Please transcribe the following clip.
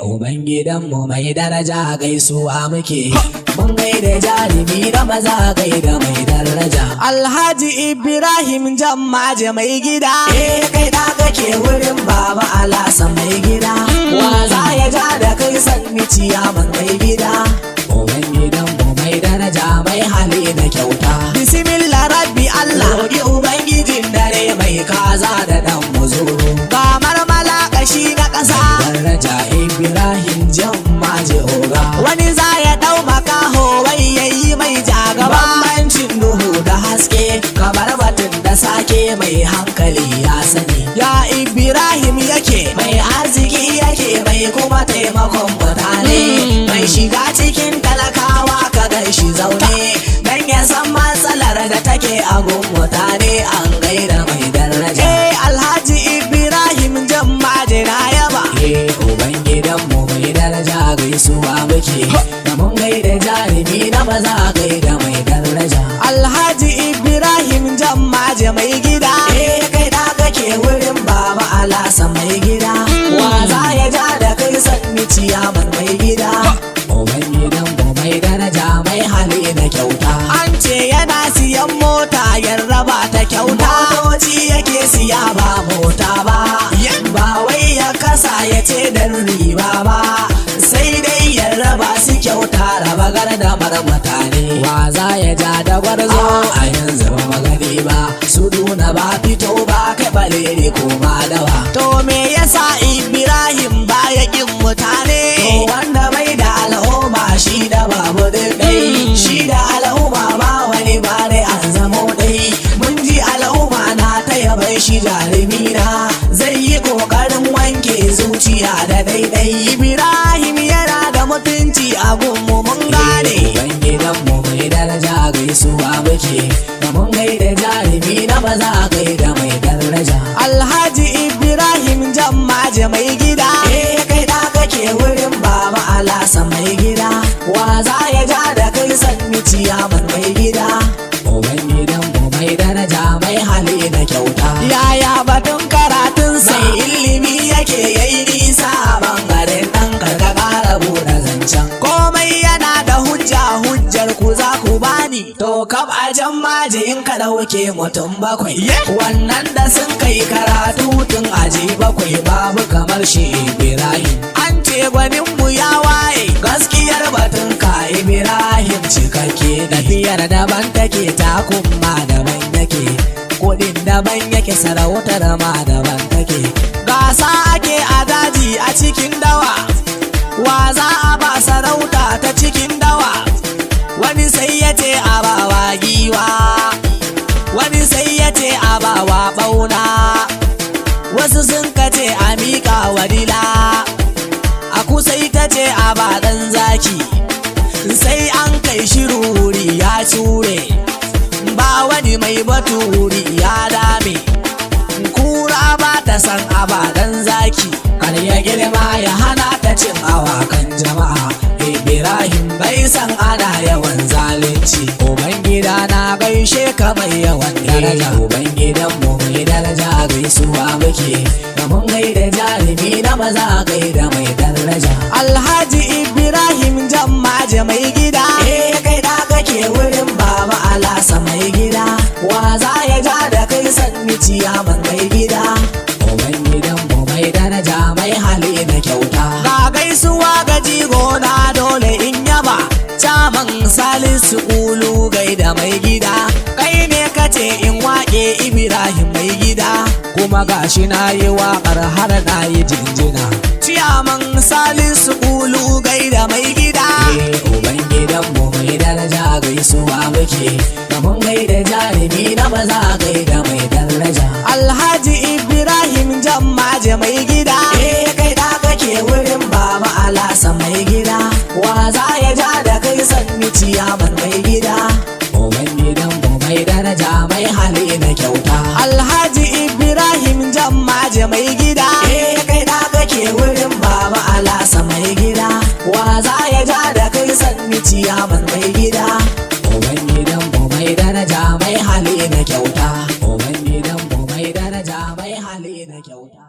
Ubangidanmu mai daraja gaisuwa muke, mun gaida jarumi da maza gaida mai daraja. Alhaji Ibrahim Jammaje mai gida. Kai da kake wurin Baba Alhassan mai gida, wa za ya ja da kai sanni ciyaman mai gida. Ubangidanmu mai daraja mai hali da kyauta. Bismillah Rabbi Allah. Roƙi Ubangijin dare mai kaza da dan muzuru. Kamar malakashi na ƙasa. Daraja Ibrahim Jammaje oga. Wani za ya ɗau makaho wai yayi mai jagaba. Bambancin duhu da haske kamar batun da sake mai hankali ya sani. Ya Ibrahim yake Mai arziki yake mai kuma taimakon mutane. Mai shiga cikin talakawa ka gan shi zaune. Dan ya san matsalar da take a gun mutane an gaida mai daraja. Alhaji Ibrahim Jammaje na yaba. Ubangidanmu mai daraja gaisuwa muke, da mun gaida jarumi na maza gaida mai daraja. Alhaji Ibrahim Jammaje mai gida. Kai da kake wurin Baba Alhassan mai gida, wa za ya ja da kai sanni ciyaman mai gida. Ubangidanmu mai daraja mai hali da kyauta. An ce yana siyan mota yan raba ta kyauta. Motoci yake siya ba mota ba, ba wai ya kasa ya ce dan riba ba, sai dai ya raba su kyauta raba gardamar mutane. Wa za ya ja da gwarzo a yanzu ba magani ba, su duna ba fito ba kai baleri ko dawa. To me yasa Ibrahim baya kin mutane? To wanda bai da al'umma shi da babu dai, shi da al'umma ba wani ba dai an zamo dai. Mun ji al'umma na ta yabai shi jarumi na, zai yi kokarin wanke zuciya da daidai. Ibrahim yana da mutunci a gunmu mun gane. Ubangidanmu mai daraja gaisuwa muke, da mun gaida jarumi na maza gaida mai daraja. Alhaji Ibrahim Jammaje mai gida. Kai da kake wurin Baba Alhassan mai gida, wa za ya ja da kai sanni ciyaman mai gida. Ubangidanmu mai daraja mai hali da kyauta. Yaya batun karatun Sai ilimi yake yayi nisa a bangaren ɗan karka ƙara buɗe zancen. komai yana da hujja, hujjar ku za ku bani. To kaf a Jammaje in ka ɗauke mutum bakwai, wannan da sun kai karatu tun aji bakwai babu kamar shi Ibrahim. An ce gwaninmu ya waye. Gaskiyar batun ka Ibrahim cikakke, tafiyar daban take takun ma daban yake, kuɗin daban yake sarautar ma daban take. Gasa ake a daji a cikin dawa. Wa za a ba sarauta ta cikin dawa? Wani sai ya ce a bawa giwa, wani sai ya ce a bawa bauna, wasu sun kace a miƙa wa dila, a kusai ta ce a ba ɗan zaki, sai an kai shiruri ya ture, ba wani mai baturi ya dame. Kura ba ta san a ba ɗan zaki, Kar ya girma ya hana ta cin awakan jama'a. Ibrahim bai san ana yawan zalunci. Ubangida na gaishe ka mai yawan daraja. Ubangidanmu mai daraja gaisuwa muke, da mun gaida jarumi na maza gaida mai daraja. Alhaji Ibrahim Jammaje mai gida. Kai da kake wurin Baba Alhassan mai gida, wa za ya ja da kai sanni ciyaman mai gida. Ubangidanmu mai daraja mai hali da kyauta. Ga gaisuwa ga jigona dole in yaba. Caman Salisu Ulu gaida mai gida. Kai ne kace in waƙe Ibrahim mai gida, Kuma gashi na yi waƙar har na yi jinjina. Ciyaman Salisu Ulu gaida mai gida. Ubangidanmu mai daraja gaisuwa muke, da mun gaida jarumi na maza gaida mai daraja. Alhaji Ibrahim Jammaje mai gida. Kai da kake wurin Baba Alhassan mai gida, wa za ya ja da kai sanni ciyaman mai gida. Ubangidanmu mai daraja mai hali da kyauta. Alhaji Ibrahim Jammaje mai gida. Kai da kake wurin Baba Alhassan mai gida, wa za ya ja da kai sanni ciyaman mai gida. Ubangidanmu mai daraja mai hali da kyauta. Ubangidanmu mai daraja mai hali da kyauta.